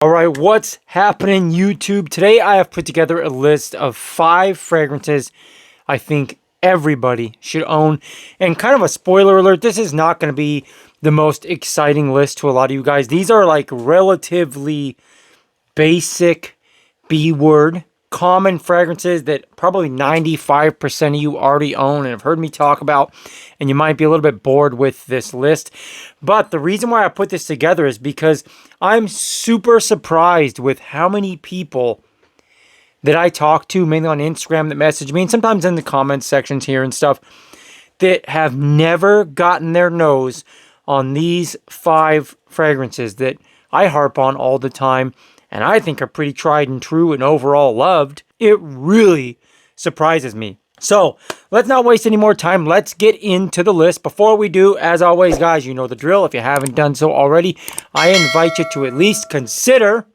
All right, what's happening, YouTube? Today I have put together a list of 5 fragrances I think everybody should own. And kind of a spoiler alert, this is not going to be the most exciting list to a lot of you guys. These are like relatively basic B-word common fragrances that probably 95% of you already own and have heard me talk about, and you might be a little bit bored with this list. But the reason why I put this together is because I'm super surprised with how many people that I talk to, mainly on Instagram, that message me, and sometimes in the comments sections here and stuff, that have never gotten their nose on these 5 fragrances that I harp on all the time, and I think are pretty tried and true and overall loved. It really surprises me. So let's not waste any more time. Let's get into the list. Before we do, as always, guys, you know the drill. If you haven't done so already, I invite you to at least consider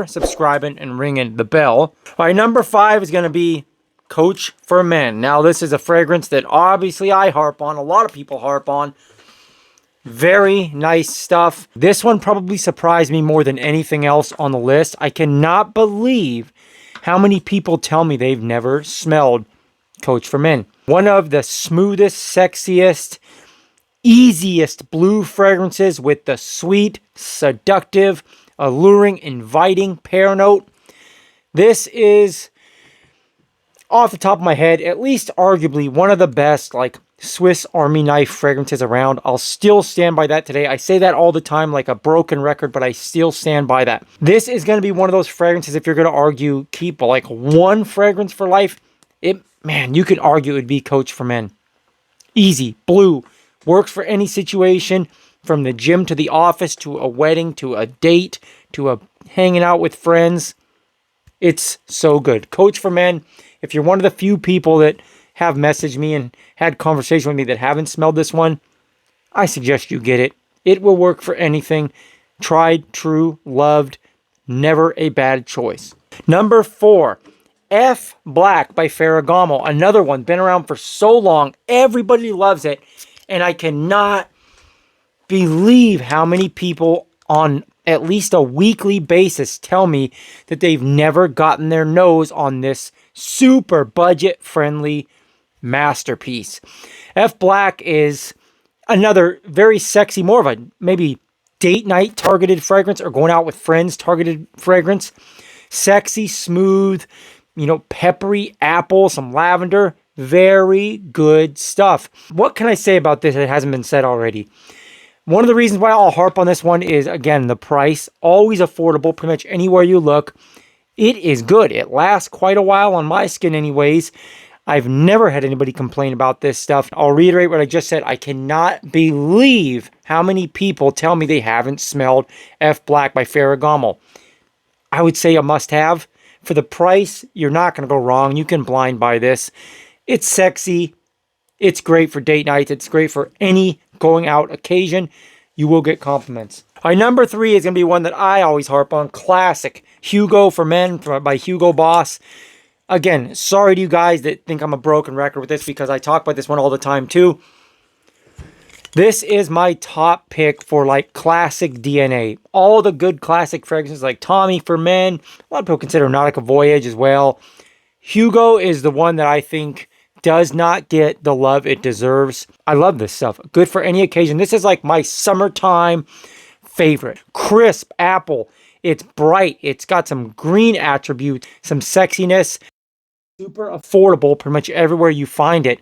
subscribing and ringing the bell. All right, number 5 is going to be Coach for Men. Now, this is a fragrance that obviously I harp on. A lot of people harp on. Very nice stuff. This one probably surprised me more than anything else on the list. I cannot believe how many people tell me they've never smelled Coach for Men. One of the smoothest, sexiest, easiest blue fragrances with the sweet, seductive, alluring, inviting pear note. This is, off the top of my head, at least arguably one of the best, like, Swiss Army knife fragrances around. I'll still stand by that today. I say that all the time like a broken record, but I still stand by that. This is going to be one of those fragrances, if you're going to argue, keep like one fragrance for life, man, you could argue it would be Coach for Men. Easy, blue, works for any situation, from the gym to the office, to a wedding, to a date, to a hanging out with friends. It's so good. Coach for Men, if you're one of the few people that have messaged me and had conversation with me that haven't smelled this one, I suggest you get it. It will work for anything. Tried, true, loved, never a bad choice. Number 4, F Black by Ferragamo. Another one, been around for so long. Everybody loves it. And I cannot believe how many people on at least a weekly basis tell me that they've never gotten their nose on this super budget-friendly masterpiece. F Black is another very sexy, more of a maybe date night targeted fragrance, or going out with friends targeted fragrance. Sexy, smooth, peppery apple, some lavender. Very good stuff. What can I say about this that hasn't been said already? One of the reasons why I'll harp on this one is, again, the price. Always affordable, pretty much anywhere you look. It is good. It lasts quite a while on my skin anyways. I've never had anybody complain about this stuff. I'll reiterate what I just said. I cannot believe how many people tell me they haven't smelled F Black by Ferragamo. I would say a must-have. For the price, you're not going to go wrong. You can blind buy this. It's sexy. It's great for date nights. It's great for any going out occasion. You will get compliments. All right, number 3 is going to be one that I always harp on. Classic. Hugo for Men by Hugo Boss. Again, sorry to you guys that think I'm a broken record with this, because I talk about this one all the time too. This is my top pick for like classic DNA. All the good classic fragrances like Tommy for Men. A lot of people consider Nautica Voyage as well. Hugo is the one that I think does not get the love it deserves. I love this stuff. Good for any occasion. This is like my summertime favorite. Crisp apple. It's bright. It's got some green attributes, some sexiness. Super affordable pretty much everywhere you find it.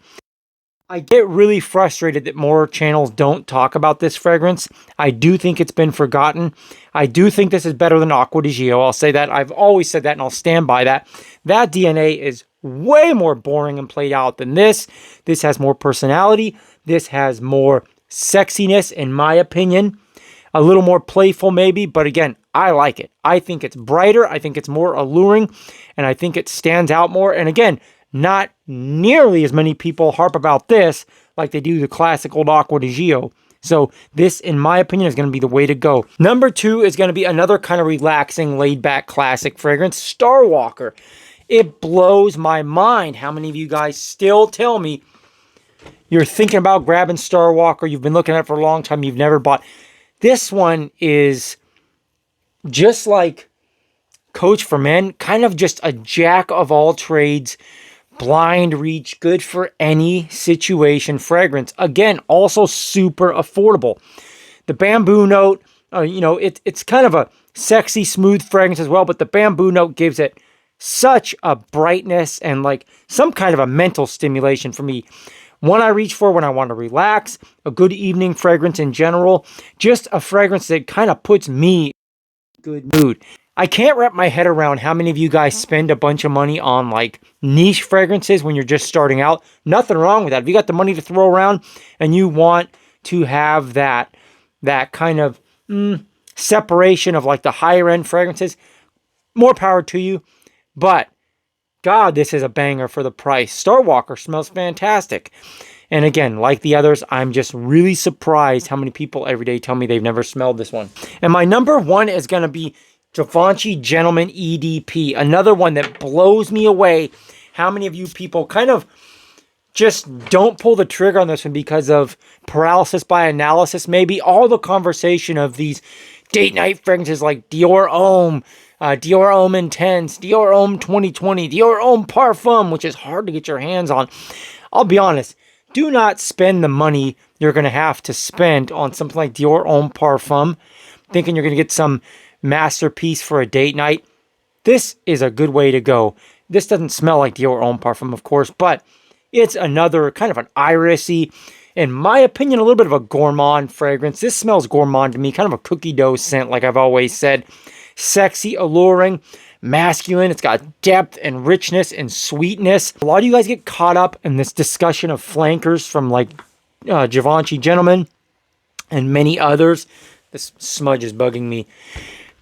I get really frustrated that more channels don't talk about this fragrance. I do think it's been forgotten. I do think this is better than Acqua di Gio. I'll say that. I've always said that, and I'll stand by that. That DNA is way more boring and played out than this. This has more personality. This has more sexiness, in my opinion. A little more playful maybe, but again, I like it. I think it's brighter. I think it's more alluring, and I think it stands out more. And again, not nearly as many people harp about this like they do the classic old Acqua di Gio. So this, in my opinion, is going to be the way to go. Number 2 is going to be another kind of relaxing, laid-back classic fragrance, Star Walker. It blows my mind how many of you guys still tell me you're thinking about grabbing Star Walker. You've been looking at it for a long time. You've never bought. This one is just like Coach for Men, kind of just a jack of all trades, blind reach, good for any situation fragrance. Again, also super affordable. The bamboo note, it's kind of a sexy, smooth fragrance as well, but the bamboo note gives it such a brightness and like some kind of a mental stimulation for me. One I reach for when I want to relax, a good evening fragrance in general, just a fragrance that kind of puts me in a good mood. I can't wrap my head around how many of you guys spend a bunch of money on like niche fragrances when you're just starting out. Nothing wrong with that. If you got the money to throw around and you want to have that kind of separation of like the higher end fragrances, more power to you. But God, this is a banger for the price. Star Walker smells fantastic. And again, like the others, I'm just really surprised how many people every day tell me they've never smelled this one. And my number one is going to be Givenchy Gentleman EDP. Another one that blows me away. How many of you people kind of just don't pull the trigger on this one because of paralysis by analysis? Maybe all the conversation of these date night fragrances like Dior Homme, Dior Homme Intense, Dior Homme 2020, Dior Homme Parfum, which is hard to get your hands on. I'll be honest, do not spend the money you're going to have to spend on something like Dior Homme Parfum, thinking you're going to get some masterpiece for a date night. This is a good way to go. This doesn't smell like Dior Homme Parfum, of course, but it's another kind of an irisy, in my opinion, a little bit of a gourmand fragrance. This smells gourmand to me, kind of a cookie dough scent, like I've always said. Sexy, alluring, masculine. It's got depth and richness and sweetness. A lot of you guys get caught up in this discussion of flankers from like Givenchy Gentleman and many others. This smudge is bugging me.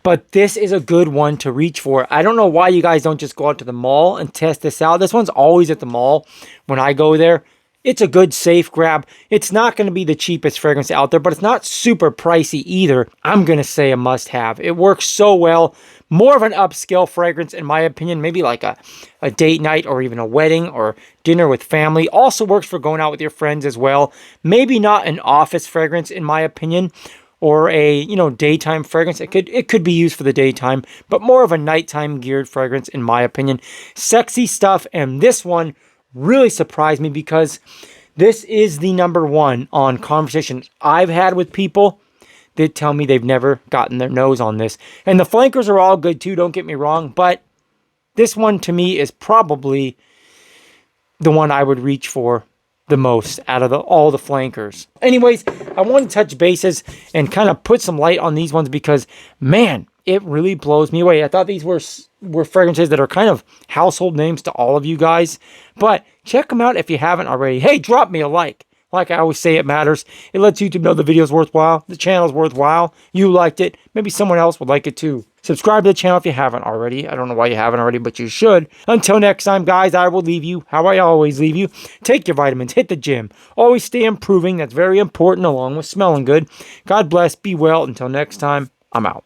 But this is a good one to reach for. I don't know why you guys don't just go out to the mall and test this out. This one's always at the mall when I go there. It's a good safe grab. It's not going to be the cheapest fragrance out there, but it's not super pricey either. I'm going to say a must-have. It works so well. More of an upscale fragrance, in my opinion. Maybe like a date night or even a wedding or dinner with family. Also works for going out with your friends as well. Maybe not an office fragrance, in my opinion, or a daytime fragrance. It could be used for the daytime, but more of a nighttime geared fragrance, in my opinion. Sexy stuff, and this one really surprised me because this is the number one on conversations I've had with people that tell me they've never gotten their nose on this. And the flankers are all good too, don't get me wrong, but this one to me is probably the one I would reach for the most out of all the flankers. Anyways, I want to touch bases and kind of put some light on these ones because, man, it really blows me away. I thought these were fragrances that are kind of household names to all of you guys, but check them out if you haven't already. Hey, drop me a like. Like I always say, it matters. It lets YouTube know the video's worthwhile, the channel's worthwhile, you liked it, maybe someone else would like it too. Subscribe to the channel if you haven't already. I don't know why you haven't already, but you should. Until next time, guys, I will leave you how I always leave you. Take your vitamins, hit the gym. Always stay improving. That's very important along with smelling good. God bless, be well. Until next time, I'm out.